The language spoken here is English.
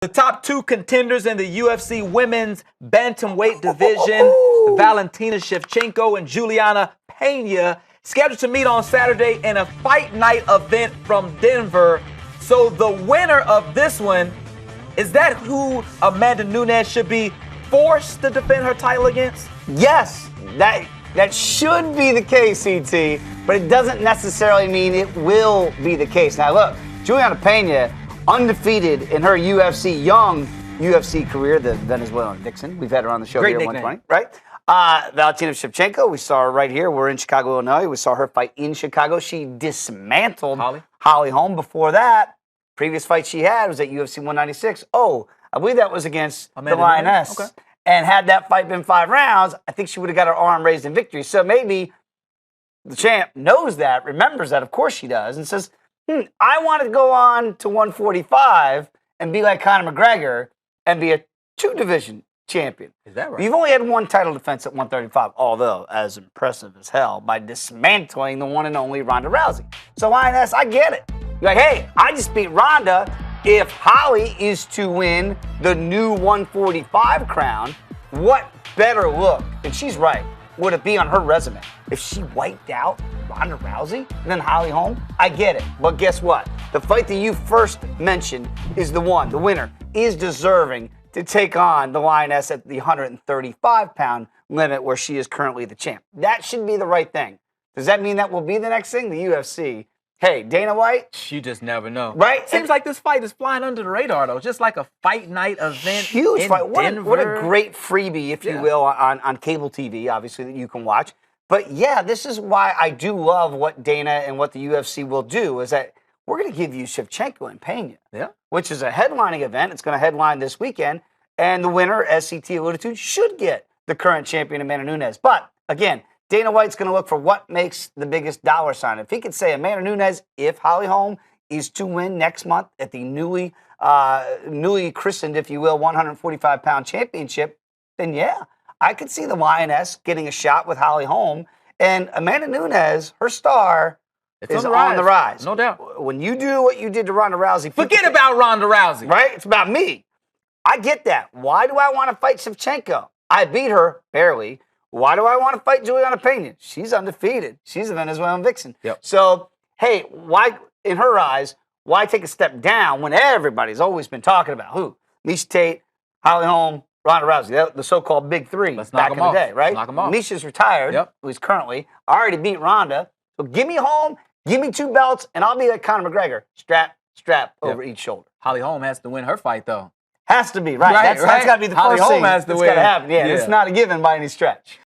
The top two contenders in the UFC women's bantamweight division, Valentina Shevchenko and Julianna Pena, scheduled to meet on Saturday in a fight night event from Denver. So the winner of this one, is that who Amanda Nunes should be forced to defend her title against? Yes, that should be the case, CT, but it doesn't necessarily mean it will be the case. Now look, Julianna Pena, undefeated in her young UFC career, the Venezuelan Vixen. We've had her on the show Great here at nickname. 120, right? Valentina Shevchenko, we saw her right here. We're in Chicago, Illinois. We saw her fight in Chicago. She dismantled Holly Holm. Before that, previous fight she had was at UFC 196. Oh, I believe that was against the Lioness. Okay. And had that fight been 5 rounds, I think she would have got her arm raised in victory. So maybe the champ knows that, remembers that, of course she does, and says, I want to go on to 145 and be like Conor McGregor and be a 2-division champion. Is that right? You've only had one title defense at 135, although as impressive as hell, by dismantling the one and only Ronda Rousey. So Lioness, I get it. You're like, hey, I just beat Ronda. If Holly is to win the new 145 crown, what better look, and she's right, would it be on her resume if she wiped out Ronda Rousey and then Holly Holm? I get it, but guess what? The fight that you first mentioned is the one. The winner is deserving to take on the Lioness at the 135-pound limit where she is currently the champ. That should be the right thing. Does that mean that will be the next thing? The UFC. Hey, Dana White. You just never know. Right? Seems like this fight is flying under the radar, though. Just like a fight night event. Huge in fight. Denver. What a great freebie, if you will, on cable TV, obviously, that you can watch. But yeah, this is why I do love what Dana and what the UFC will do, is that we're going to give you Shevchenko and Pena, which is a headlining event. It's going to headline this weekend. And the winner, as CT alluded to, should get the current champion, Amanda Nunes. But again, Dana White's going to look for what makes the biggest dollar sign. If he could say Amanda Nunes, if Holly Holm is to win next month at the newly christened, if you will, 145-pound championship, then yeah, I could see the Lioness getting a shot with Holly Holm. And Amanda Nunes, her star, is on the rise. No doubt. When you do what you did to Ronda Rousey, forget about Ronda Rousey. Right? It's about me. I get that. Why do I want to fight Shevchenko? I beat her barely. Why do I want to fight Julianna Pena? She's undefeated. She's a Venezuelan Vixen. So, hey, why, in her eyes, why take a step down when everybody's always been talking about who? Misha Tate, Holly Holm, Ronda Rousey, the so-called big three back in the day, right? Knock them off. Misha's retired, at least currently. I already beat Ronda. So give me Holm, give me 2 belts, and I'll be like Conor McGregor. Strap over each shoulder. Holly Holm has to win her fight, though. Has to be, right? That's got to be the Holly first Holm thing has to that's win. got to happen. Yeah, it's not a given by any stretch.